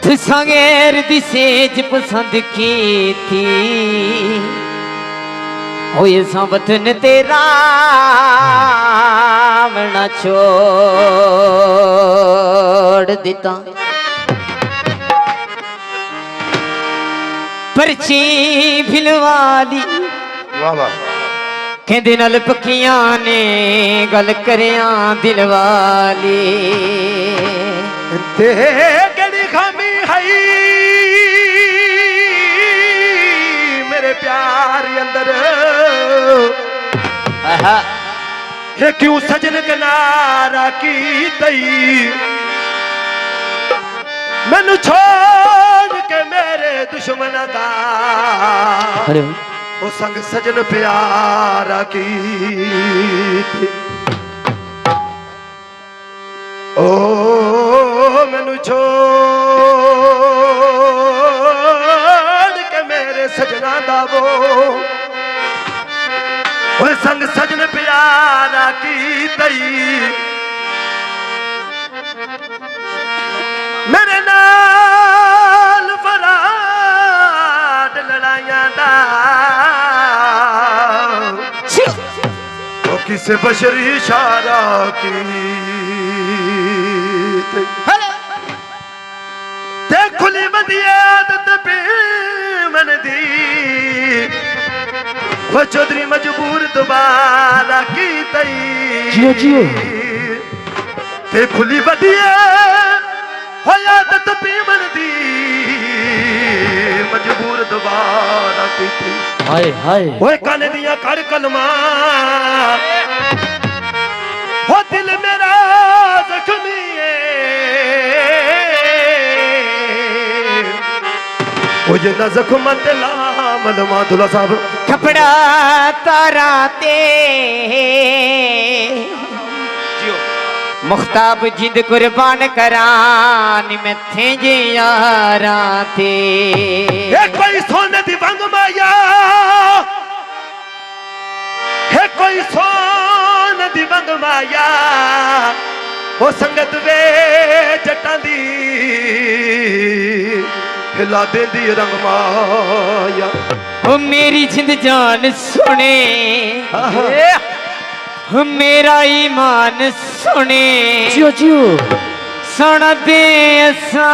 तुसांगेर दी says पसंद की थी होए सा वतन तेरा वरना छोड़ दिता परची भिलवाली वाह वाह कहंदे नाल पक्कियां ने गल करियां दिल वाली ते केड़ी खामी है मेरे प्यार अंदर ये क्यों सजन किनारा की तई मैनू छोड़ के मेरे दुश्मन दा ओ संग सजन प्यारा की ओ मैनू छोड़ के मेरे सजना दा वो संग सजन प्यारा की तई मेरे नाल फराड लड़ाइयां दा वो किसे बशरी इशारा की ते खुली बदी आदत पे मन दी वो चौधरी मजबूर दोबारा की तई जियो जियो ते खुली बदी हो आदत पे मन दी मजबूर दोबारा की तई हाय हाय ओए काने दिया कर कलमा हो दिल मेरा जख्मी है ओ ये ना जख्म दिला मलमा दुला साहब कपड़ा तारा ते मुख्ताब जिद कुर्बान करान में थे जे यारा थे हे कोई सोने दी वंग माया हे कोई सोने दी वंग माया हो संगत वे जट्टां दी हिला देंदी रंग माया हो मेरी जिंद जान सुने हो मेरा ईमान सुने जियो जियो सुन दे असा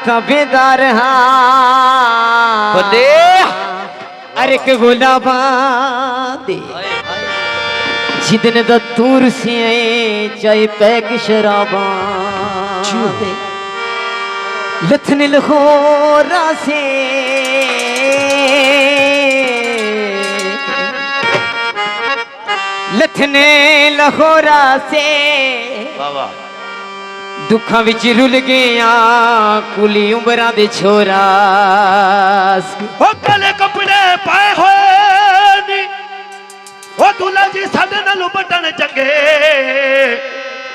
तबेदार हाँ बोले अरे के गुलाबा दे जिदन दा तूर से चाहे पैक शराबा दे लथन लखोरा से लथने लखोरा से दुखा विच रुल गया कुली उमरा दे छोरा ओ काले कपड़े पाए होए नी ओ दूल्हा जी साडे नाल बटन चंगे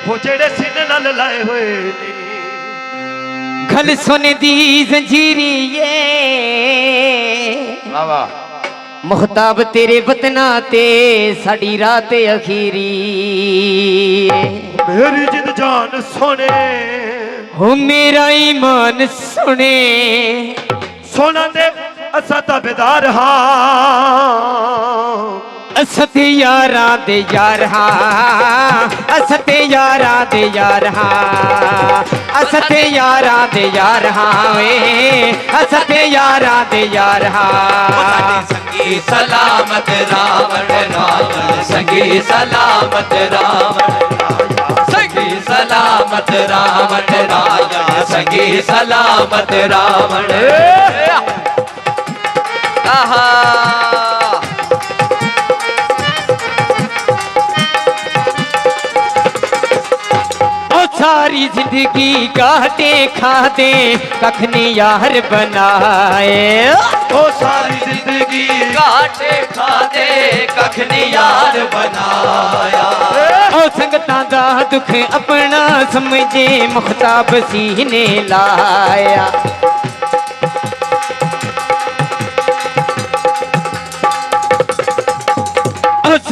हो जेड़े सीने नाल लाए होए नी गल सोने दी जंजीरी ये वाह वाह मुख्ताब तेरे वतना ते साडी रात अखीरी मेरी जिद जान सोने हो मेरा ईमान सुने सोना दे असा ताबेदार हाँ असते यारा दे यार हाँ असते यारा दे यार हाँ असते यारा दे यार हाँ वे असते यारा दे यार हाँ संगी सलामत रावण रावण संगी सलामत रावण संगी सलामत रावण राजा संगी सलामत रावण आहा सारी जिंदगी काटे खाते कखनी यार बनाए ओ सारी जिंदगी काटे खाते कखनी यार बनाया ओ संगतां दा दुख अपना समझे मुख्ताब सीने लाया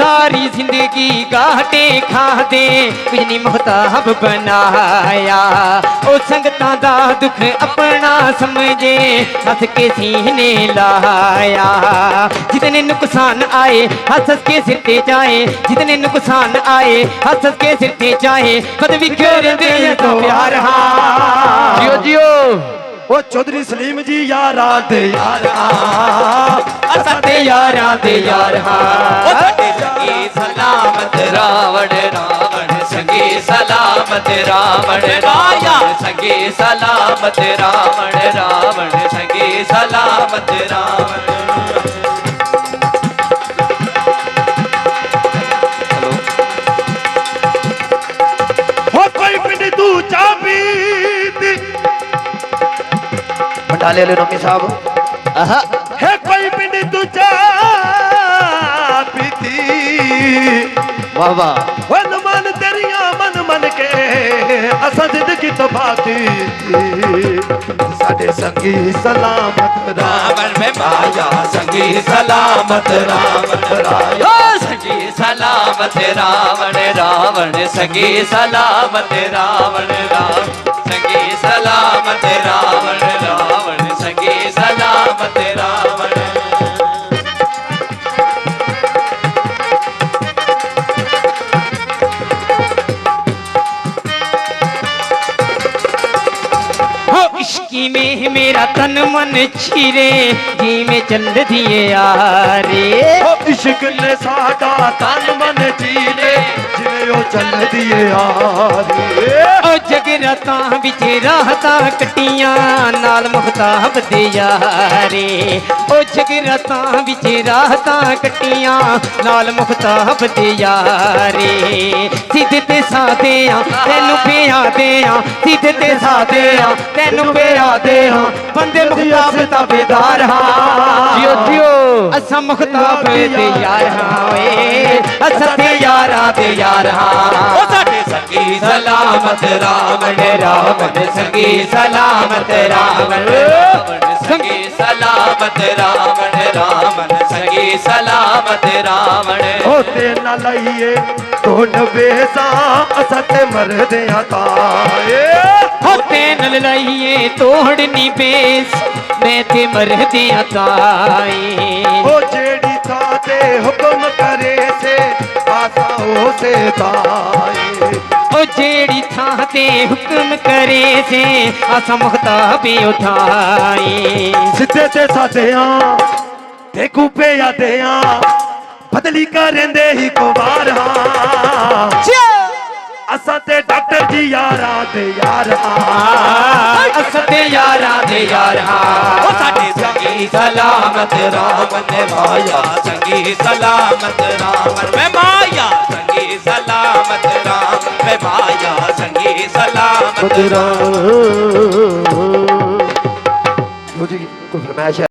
सारी जिंदगी गाटे खादे कुछ नहीं मुहताब बनाया ओ संगतां दा दुख अपना समझे हंस के सीने लाया जितने नुकसान आए हंस हंस के सिर ते जाए जितने नुकसान आए हंस हंस के सिर ते जाए पदवी क्यों दे तो प्यार हाँ जियो जियो ओ चौधरी सलीम जी यारा दे यारा असते यारा दे यार हाँ साडे संगी सलामत रावण रावण संगी सलामत रावण रावण संगी सलामत रावण रावण संगी सलामत रावण हो कोई पिंड तू चाबी दी बटाले ले नोमी साहब आहा है कोई पिंड तू चाबी दी वाह वाह वन मन तेरिया मन मन के असा जिंदगी तो बाती साडे संगी सलामत रावण में माया संगी सलामत रावण राया संगी सलामत रावण रावण संगी सलामत रावण रावण संगी सलामत रावण रावण संगी सलामत रावण हो इश्की में मेरा तन मन छिरे जी में चल दिए यारे ओ इश्क ने साडा तन मन जीले जिਵੇਂ ਉਹ ਚੱਲਦੀ ਏ ਆਰੇ ओ जगरातां विच राहतां कटियां नाल मुख्ताब दे यारे ओ जगरातां विच राहतां कटियां नाल मुख्ताब दे यारे सीधे ते सादे आ तैनू पिया दे आ सीधे ते सादे आ तैनू पिया दे आ बंदे मुख्ताब ताबेदार हां जियो जियो असा मुख्ताब दे यार हां वे असा ते यारा दे यार हां ओ साडे संगी सलामत रावण रावण संगी सलामत रावण रावण संगी सलामत रावण रावण संगी सलामत रावण ਹੋਤੇ ਨਾ ਲਈਏ ਤੋੜ ਵੇਸਾਂ ਅਸਾਂ ਤੇ ਮਰਦੇ ਆ ਤਾਏ होते नल लाइए तोड़नी बेस मैं ते मर दिया ताई ਉਹ ਜਿਹੜੀ ਥਾਂ ਤੇ ਹੁਕਮ ਕਰੇ ਸੇ ਆਸਾ ਹੋ ਸੇ ਤਾਏ ओ जेड़ी थां ते हुक्म करे से असा मुख्ताबे उठाई ਸਿੱਧੇ ਤੇ ਸਾਧਿਆਂ ਤੇ ਕੂਪੇ ਯਾਦਿਆਂ ਬਦਲੀ ਕਰੇਂਦੇ ਹੀ ਕੁਵਾਰ ਹਾਂ ਅਸਾਂ ਤੇ ਡਾਕਟਰ ਜੀ ਯਾਰਾਂ ਦੇ ਯਾਰ ਹਾਂ असते यारा दे यार ओ साडे संगी सलामत रावण माया संगी सलामत रावण में माया संगी सलामत रावण में माया संगी सलामत ਬਦਰਾ ਜੀ ਕੋਈ ਫਰਮਾਇਸ਼